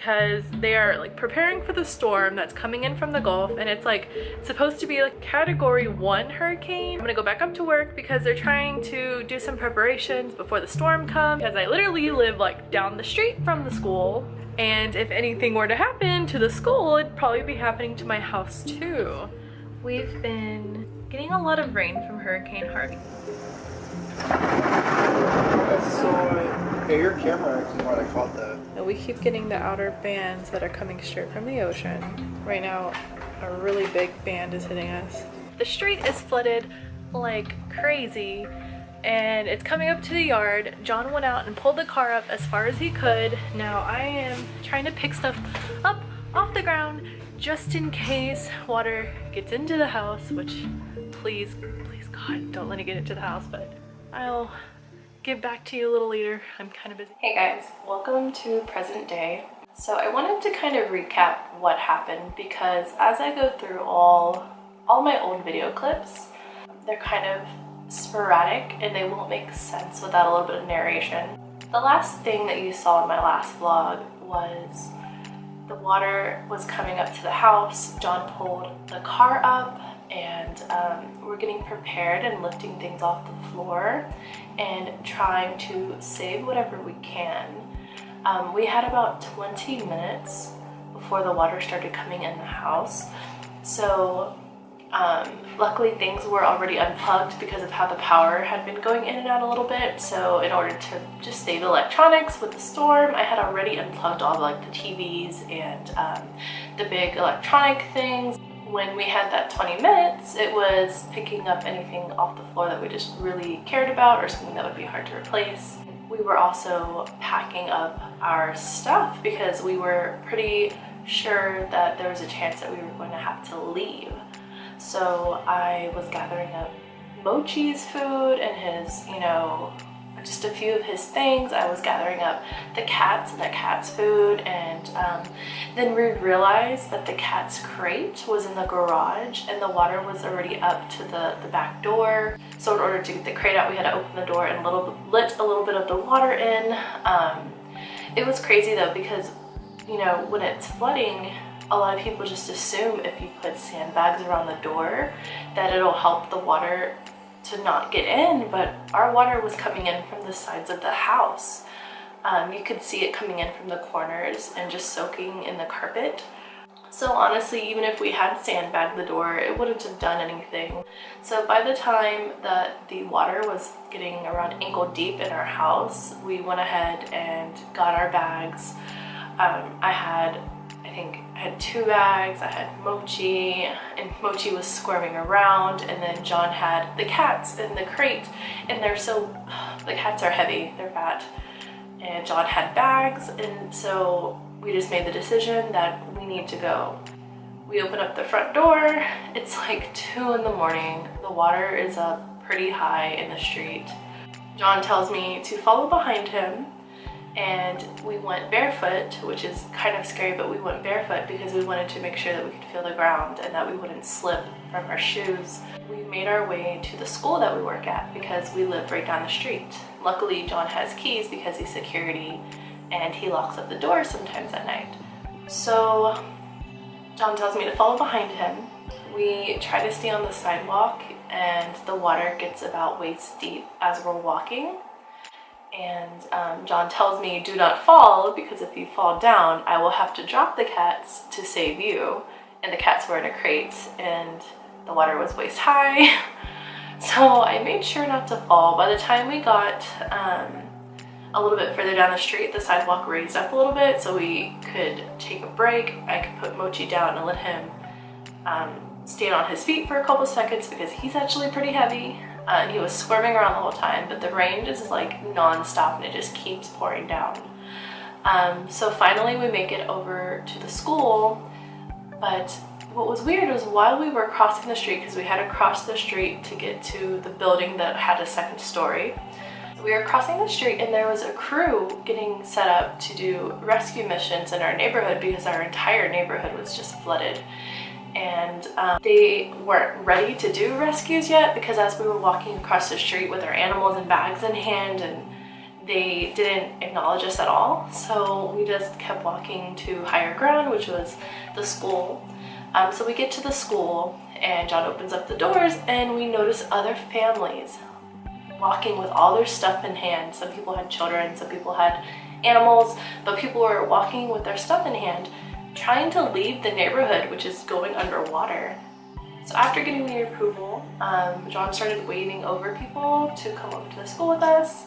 because they are like preparing for the storm that's coming in from the Gulf, and it's like supposed to be like Category 1 hurricane. I'm gonna go back up to work because they're trying to do some preparations before the storm comes, because I literally live like down the street from the school, and if anything were to happen to the school, it'd probably be happening to my house too. We've been getting a lot of rain from Hurricane Harvey. Hey, your camera actually what I caught that. And we keep getting the outer bands that are coming straight from the ocean. Right now, a really big band is hitting us. The street is flooded like crazy, and it's coming up to the yard. John went out and pulled the car up as far as he could. Now I am trying to pick stuff up off the ground just in case water gets into the house, which please God, don't let it get into the house, but I'll get back to you a little later. I'm kind of busy. Hey guys, welcome to present day. So I wanted to kind of recap what happened, because as I go through all my old video clips, they're kind of sporadic and they won't make sense without a little bit of narration. The last thing that you saw in my last vlog was the water was coming up to the house. John pulled the car up, and we're getting prepared and lifting things off the floor and trying to save whatever we can. We had about 20 minutes before the water started coming in the house, so luckily things were already unplugged because of how the power had been going in and out a little bit. So in order to just save electronics with the storm, I had already unplugged all like the TVs and the big electronic things. When we had that 20 minutes, it was picking up anything off the floor that we just really cared about or something that would be hard to replace. We were also packing up our stuff because we were pretty sure that there was a chance that we were going to have to leave. So I was gathering up Mochi's food and his, you know, just a few of his things. I was gathering up the cats and the cat's food, and then we realized that the cat's crate was in the garage and the water was already up to the back door. So in order to get the crate out, we had to open the door and let a little bit of the water in. It was crazy though, because you know, when it's flooding, a lot of people just assume if you put sandbags around the door that it'll help the water to not get in, but our water was coming in from the sides of the house. You could see it coming in from the corners and just soaking in the carpet. So honestly, even if we had sandbagged the door, it wouldn't have done anything. So by the time that the water was getting around ankle deep in our house, we went ahead and got our bags. I think I had 2 bags. I had Mochi, and Mochi was squirming around, and then John had the cats in the crate, and the cats are heavy, they're fat, and John had bags, and so we just made the decision that we need to go. We open up the front door. It's like 2 in the morning. The water is up pretty high in the street. John tells me to follow behind him, and we went barefoot, which is kind of scary, but we went barefoot because we wanted to make sure that we could feel the ground and that we wouldn't slip from our shoes. We made our way to the school that we work at because we live right down the street. Luckily, John has keys because he's security and he locks up the door sometimes at night. So John tells me to follow behind him. We try to stay on the sidewalk, and the water gets about waist deep as we're walking. And John tells me, do not fall, because if you fall down, I will have to drop the cats to save you. And the cats were in a crate and the water was waist high. So I made sure not to fall. By the time we got a little bit further down the street, the sidewalk raised up a little bit so we could take a break. I could put Mochi down and let him stand on his feet for a couple seconds because he's actually pretty heavy. And he was squirming around the whole time, but the rain just like non-stop and it just keeps pouring down. So finally we make it over to the school, but what was weird was while we were crossing the street, because we had to cross the street to get to the building that had a second story, we were crossing the street and there was a crew getting set up to do rescue missions in our neighborhood because our entire neighborhood was just flooded. And they weren't ready to do rescues yet, because as we were walking across the street with our animals and bags in hand and they didn't acknowledge us at all. So we just kept walking to higher ground, which was the school. So we get to the school and John opens up the doors and we notice other families walking with all their stuff in hand. Some people had children, some people had animals, but people were walking with their stuff in hand, trying to leave the neighborhood, which is going underwater. So after getting the approval, John started waving over people to come over to the school with us.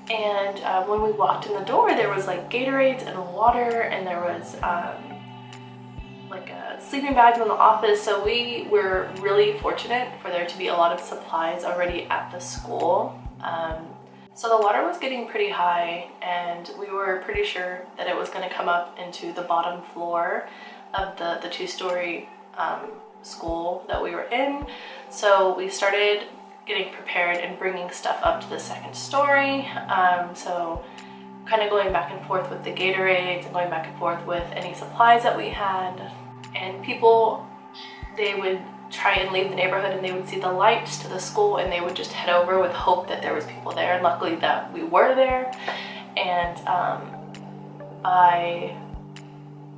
And when we walked in the door, there was like Gatorades and water, and there was like sleeping bags in the office. So we were really fortunate for there to be a lot of supplies already at the school. So the water was getting pretty high, and we were pretty sure that it was going to come up into the bottom floor of the two-story school that we were in. So we started getting prepared and bringing stuff up to the second story. So kind of going back and forth with the Gatorades and going back and forth with any supplies that we had. And people, they would try and leave the neighborhood and they would see the lights to the school and they would just head over with hope that there was people there. And luckily that we were there. And by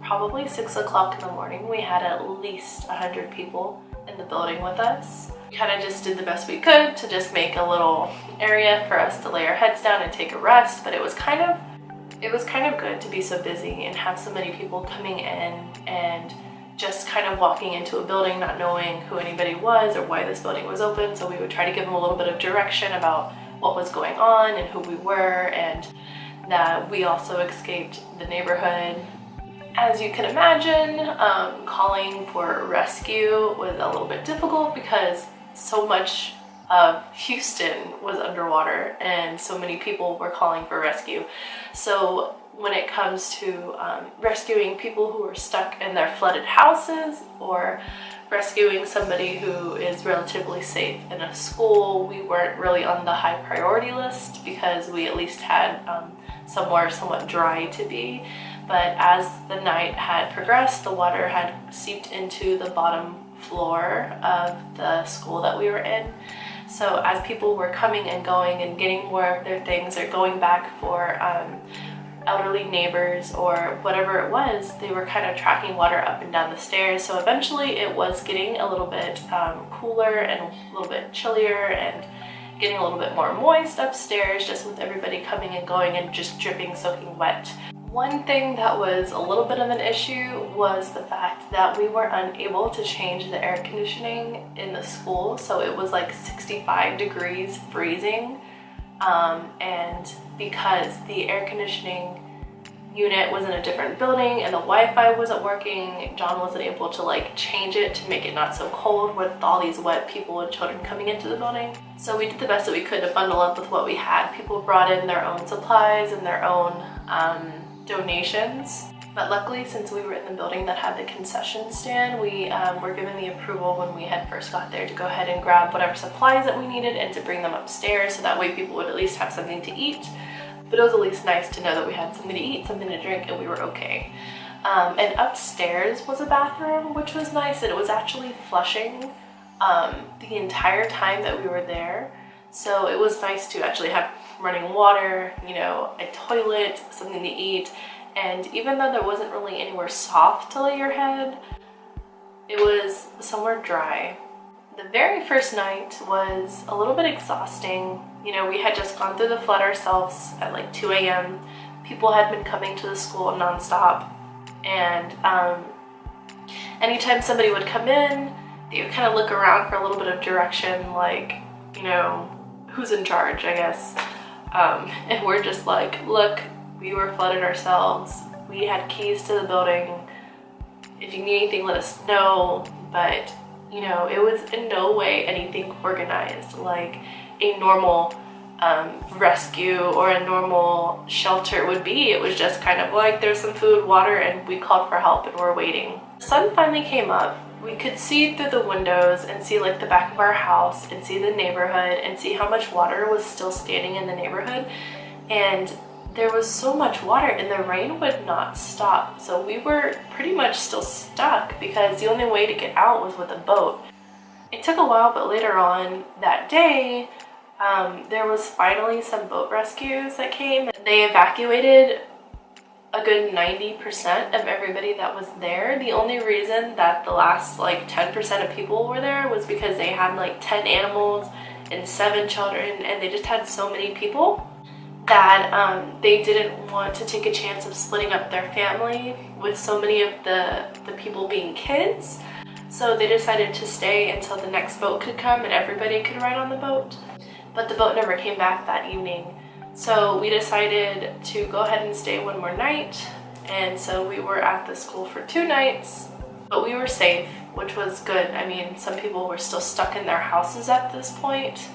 probably 6 o'clock in the morning, we had at least 100 people in the building with us. We kind of just did the best we could to just make a little area for us to lay our heads down and take a rest, but it was kind of good to be so busy and have so many people coming in and just kind of walking into a building not knowing who anybody was or why this building was open. So we would try to give them a little bit of direction about what was going on and who we were, and that we also escaped the neighborhood. As you can imagine, calling for rescue was a little bit difficult because so much of Houston was underwater and so many people were calling for rescue. So when it comes to rescuing people who are stuck in their flooded houses or rescuing somebody who is relatively safe in a school, we weren't really on the high priority list because we at least had somewhere somewhat dry to be. But as the night had progressed, the water had seeped into the bottom floor of the school that we were in. So as people were coming and going and getting more of their things or going back for elderly neighbors or whatever it was, they were kind of tracking water up and down the stairs. So eventually it was getting a little bit cooler and a little bit chillier and getting a little bit more moist upstairs, just with everybody coming and going and just dripping, soaking wet. One thing that was a little bit of an issue was the fact that we were unable to change the air conditioning in the school. So it was like 65 degrees freezing. And because the air conditioning unit was in a different building and the Wi-Fi wasn't working, John wasn't able to like change it to make it not so cold with all these wet people and children coming into the building. So we did the best that we could to bundle up with what we had. People brought in their own supplies and their own donations. But luckily, since we were in the building that had the concession stand, we were given the approval when we had first got there to go ahead and grab whatever supplies that we needed and to bring them upstairs, so that way people would at least have something to eat. But it was at least nice to know that we had something to eat, something to drink, and we were okay. And upstairs was a bathroom, which was nice, and it was actually flushing the entire time that we were there. So it was nice to actually have running water, you know, a toilet, something to eat. And even though there wasn't really anywhere soft to lay your head, it was somewhere dry. The very first night was a little bit exhausting. You know, we had just gone through the flood ourselves at like 2 a.m. People had been coming to the school nonstop. And anytime somebody would come in, they would kind of look around for a little bit of direction, like, you know, who's in charge, I guess. And we're just like, look, we were flooded ourselves. We had keys to the building. If you need anything, let us know. But, you know, it was in no way anything organized like a normal rescue or a normal shelter would be. It was just kind of like there's some food, water, and we called for help and we're waiting. The sun finally came up. We could see through the windows and see like the back of our house and see the neighborhood and see how much water was still standing in the neighborhood. And there was so much water and the rain would not stop. So we were pretty much still stuck because the only way to get out was with a boat. It took a while, but later on that day, there was finally some boat rescues that came. They evacuated a good 90% of everybody that was there. The only reason that the last like 10% of people were there was because they had like 10 animals and 7 children, and they just had so many people that they didn't want to take a chance of splitting up their family with so many of the people being kids. So they decided to stay until the next boat could come and everybody could ride on the boat. But the boat never came back that evening. So we decided to go ahead and stay one more night. And so we were at the school for 2 nights, but we were safe, which was good. I mean, some people were still stuck in their houses at this point,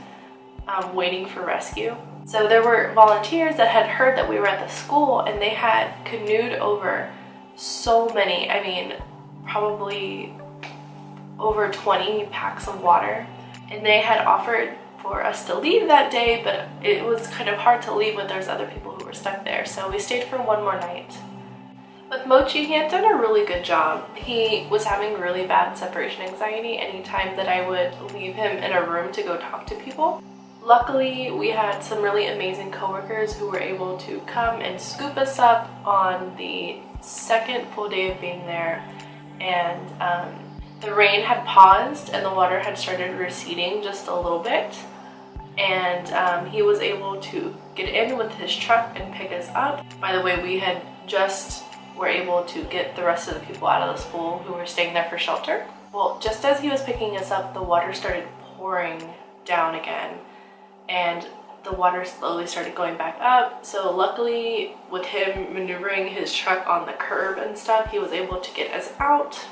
waiting for rescue. So there were volunteers that had heard that we were at the school, and they had canoed over so many, I mean, probably over 20 packs of water. And they had offered for us to leave that day, but it was kind of hard to leave when there's other people who were stuck there. So we stayed for one more night. With Mochi, he had done a really good job. He was having really bad separation anxiety anytime that I would leave him in a room to go talk to people. Luckily, we had some really amazing coworkers who were able to come and scoop us up on the second full day of being there. And the rain had paused and the water had started receding just a little bit. And he was able to get in with his truck and pick us up. By the way, we had just were able to get the rest of the people out of the school who were staying there for shelter. Well, just as he was picking us up, the water started pouring down again, and the water slowly started going back up. So luckily, with him maneuvering his truck on the curb and stuff, he was able to get us out.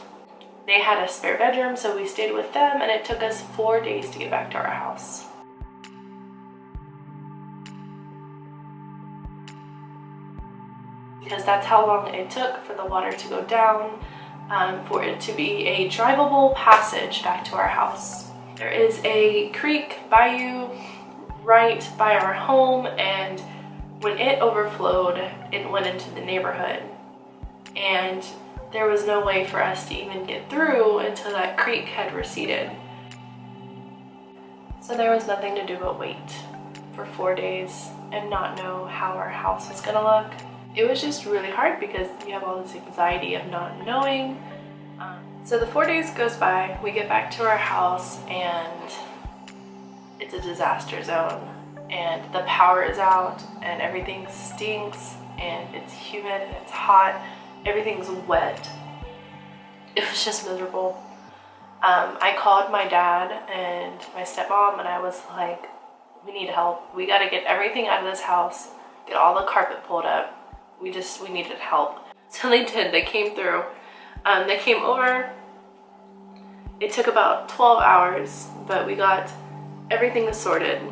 They had a spare bedroom, so we stayed with them, and it took us 4 days to get back to our house. Because that's how long it took for the water to go down, for it to be a drivable passage back to our house. There is a creek, bayou, right by our home, and when it overflowed, it went into the neighborhood. And there was no way for us to even get through until that creek had receded. So there was nothing to do but wait for 4 days and not know how our house was gonna look. It was just really hard because you have all this anxiety of not knowing. So the 4 days goes by, we get back to our house, and it's a disaster zone. And the power is out, and everything stinks, and it's humid, and it's hot. Everything's wet. It was just miserable. I called my dad and my stepmom, and I was like, we need help. We gotta get everything out of this house, get all the carpet pulled up. We needed help. So they did. They came through. They came over. It took about 12 hours, but we got everything sorted.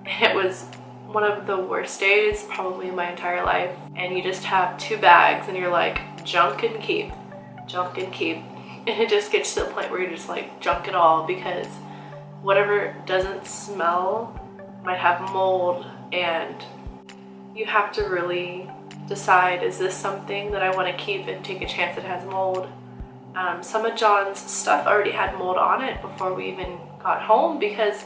And it was one of the worst days probably in my entire life. And you just have 2 bags and you're like, junk and keep, junk and keep. And it just gets to the point where you're just like, junk it all, because whatever doesn't smell might have mold, and you have to really decide, is this something that I want to keep and take a chance it has mold? Some of John's stuff already had mold on it before we even got home, because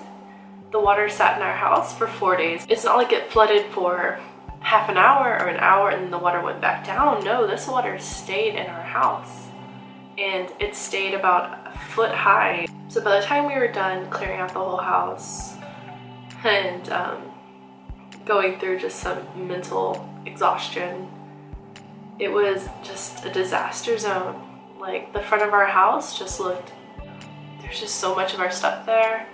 the water sat in our house for 4 days. It's not like it flooded for half an hour or an hour and then the water went back down. No, this water stayed in our house, and it stayed about a foot high. So by the time we were done clearing out the whole house and going through just some mental exhaustion, it was just a disaster zone. Like, the front of our house just looked, there's just so much of our stuff there,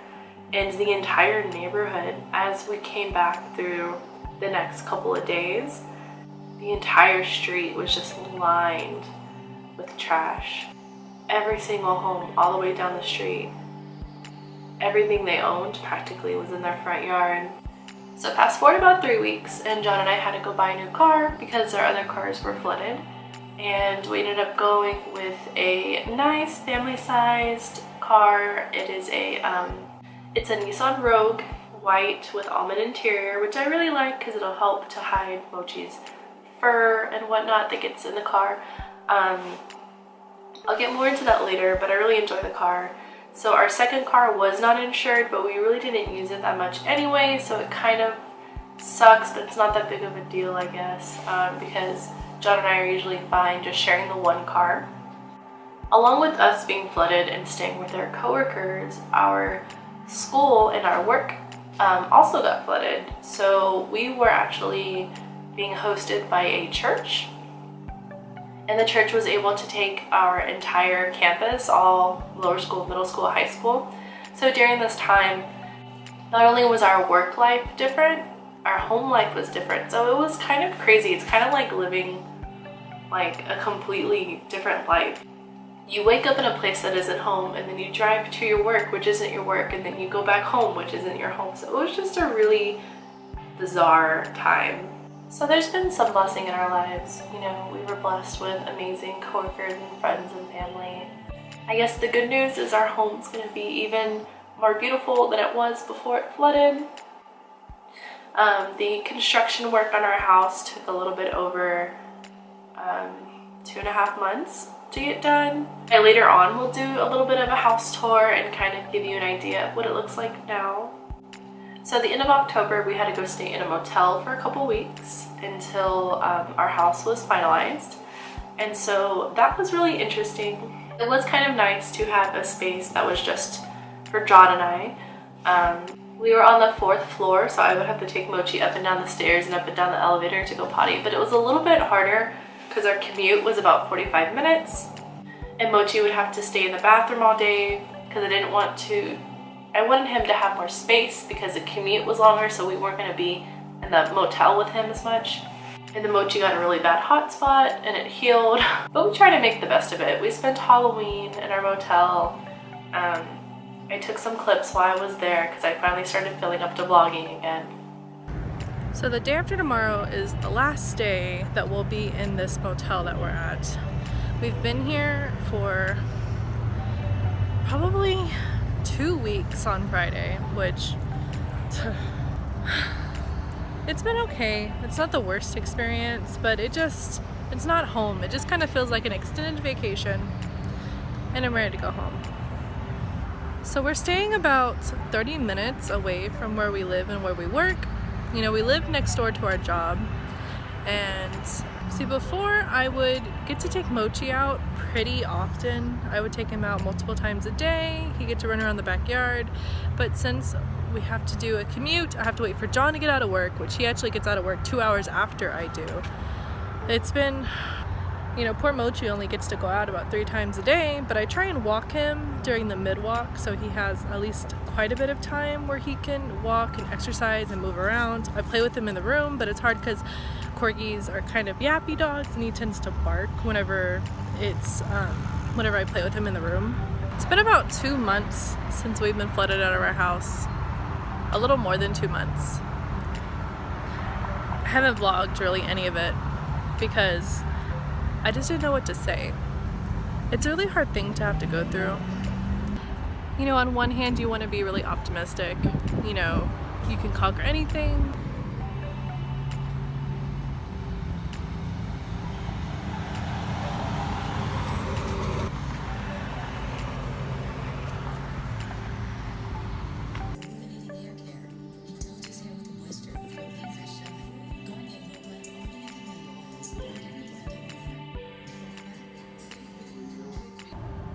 and the entire neighborhood, as we came back through the next couple of days, the entire street was just lined with trash. Every single home all the way down the street, everything they owned practically was in their front yard. So fast forward about 3 weeks, and John and I had to go buy a new car because our other cars were flooded. And we ended up going with a nice family-sized car. It is it's a Nissan Rogue, white with almond interior, which I really like because it'll help to hide Mochi's fur and whatnot that gets in the car. I'll get more into that later, but I really enjoy the car. So our second car was not insured, but we really didn't use it that much anyway, so it kind of sucks, but it's not that big of a deal, I guess, because John and I are usually fine just sharing the one car. Along with us being flooded and staying with our coworkers, our school and our work also got flooded. So we were actually being hosted by a church, and the church was able to take our entire campus, all lower school, middle school, high school. So during this time, not only was our work life different, our home life was different. So it was kind of crazy. It's kind of like living like a completely different life. You wake up in a place that isn't home, and then you drive to your work, which isn't your work, and then you go back home, which isn't your home. So it was just a really bizarre time. So there's been some blessing in our lives. You know, we were blessed with amazing coworkers and friends and family. I guess the good news is our home's gonna be even more beautiful than it was before it flooded. The construction work on our house took a little bit over 2.5 months to get done. And later on we'll do a little bit of a house tour and kind of give you an idea of what it looks like now. So at the end of October we had to go stay in a motel for a couple weeks until our house was finalized. And so that was really interesting. It was kind of nice to have a space that was just for John and I. We were on the 4th floor, so I would have to take Mochi up and down the stairs and up and down the elevator to go potty, but it was a little bit harder because our commute was about 45 minutes, and Mochi would have to stay in the bathroom all day because I wanted him to have more space because the commute was longer, so we weren't going to be in the motel with him as much. And the Mochi got a really bad hot spot and it healed, but we tried to make the best of it. We spent Halloween in our motel. I took some clips while I was there because I finally started filling up to vlogging again. So the day after tomorrow is the last day that we'll be in this motel that we're at. We've been here for probably 2 weeks on Friday, which it's been okay. It's not the worst experience, but it's not home. It just kind of feels like an extended vacation, and I'm ready to go home. So we're staying about 30 minutes away from where we live and where we work. You know, we live next door to our job, and see, before I would get to take Mochi out pretty often. I would take him out multiple times a day. He'd get to run around the backyard, but since we have to do a commute, I have to wait for John to get out of work, which he actually gets out of work 2 hours after I do. It's been, you know, poor Mochi only gets to go out about 3 times a day, but I try and walk him during the mid-walk so he has at least quite a bit of time where he can walk and exercise and move around. I play with him in the room, but it's hard because corgis are kind of yappy dogs and he tends to bark whenever I play with him in the room. It's been about 2 months since we've been flooded out of our house. A little more than 2 months. I haven't vlogged really any of it because I just didn't know what to say. It's a really hard thing to have to go through. You know, on one hand you want to be really optimistic. You know, you can conquer anything.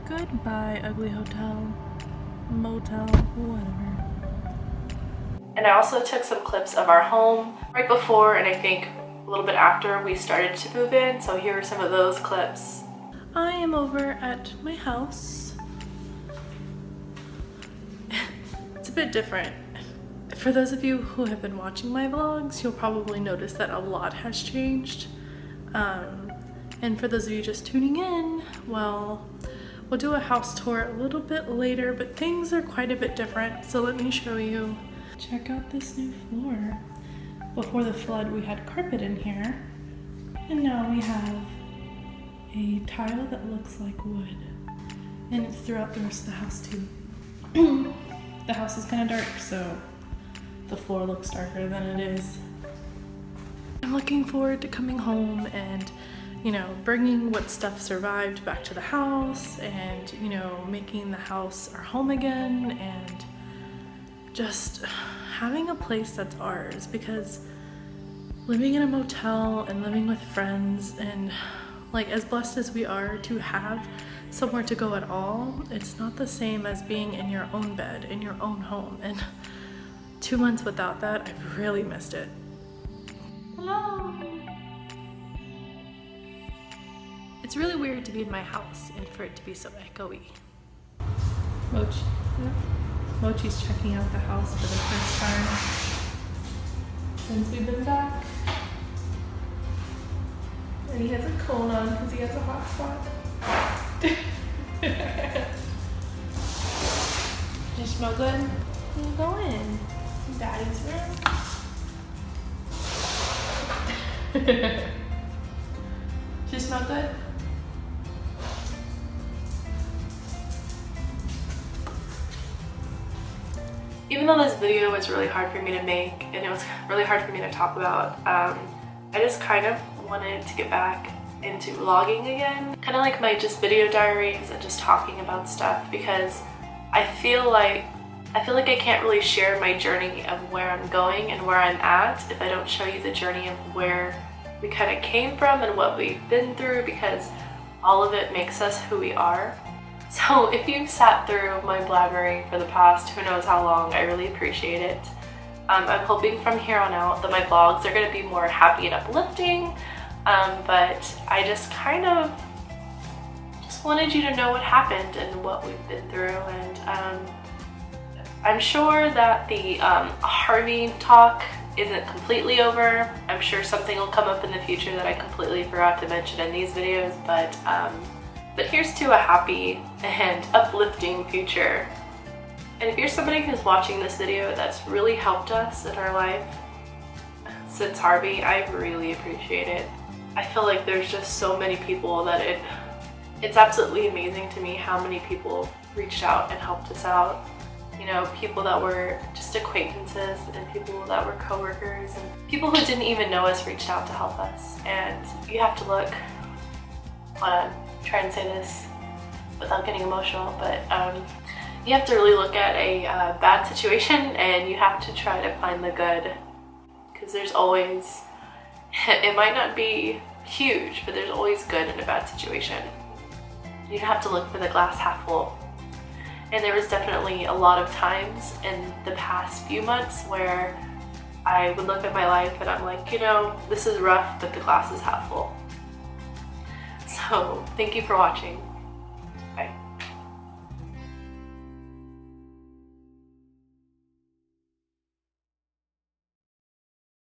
Goodbye, ugly hotel, motel, whatever. And I also took some clips of our home right before and I think a little bit after we started to move in, so here are some of those clips. I am over at my house. It's a bit different. For those of you who have been watching my vlogs, you'll probably notice that a lot has changed. And for those of you just tuning in, well, we'll do a house tour a little bit later, but things are quite a bit different, so let me show you. Check out this new floor. Before the flood, we had carpet in here, and now we have a tile that looks like wood, and it's throughout the rest of the house too. The house is kind of dark, so the floor looks darker than it is. I'm looking forward to coming home and you know, bringing what stuff survived back to the house and, you know, making the house our home again and just having a place that's ours, because living in a motel and living with friends and like as blessed as we are to have somewhere to go at all, it's not the same as being in your own bed, in your own home. And 2 months without that, I've really missed it. Hello. It's really weird to be in my house and for it to be so echoey. Mochi. Yeah. Mochi's checking out the house for the first time since we've been back. And he has a cone on because he has a hot spot. You smell good? You go in. Daddy's room. You smell good? Even though this video was really hard for me to make and it was really hard for me to talk about, I just kind of wanted to get back into vlogging again. Kind of like my just video diaries and just talking about stuff, because I feel like I can't really share my journey of where I'm going and where I'm at if I don't show you the journey of where we kind of came from and what we've been through, because all of it makes us who we are. So if you've sat through my blabbering for the past who knows how long, I really appreciate it. I'm hoping from here on out that my vlogs are going to be more happy and uplifting, but I just kind of just wanted you to know what happened and what we've been through. And I'm sure that the Harvey talk isn't completely over. I'm sure something will come up in the future that I completely forgot to mention in these videos, but here's to a happy and uplifting future. And if you're somebody who's watching this video that's really helped us in our life since Harvey, I really appreciate it. I feel like there's just so many people that it's absolutely amazing to me how many people reached out and helped us out. You know, people that were just acquaintances and people that were coworkers and people who didn't even know us reached out to help us. And you have to look, try and say this without getting emotional, but you have to really look at a bad situation and you have to try to find the good, because there's always, it might not be huge, but there's always good in a bad situation. You have to look for the glass half full. And there was definitely a lot of times in the past few months where I would look at my life and I'm like, you know, this is rough, but the glass is half full. So thank you for watching.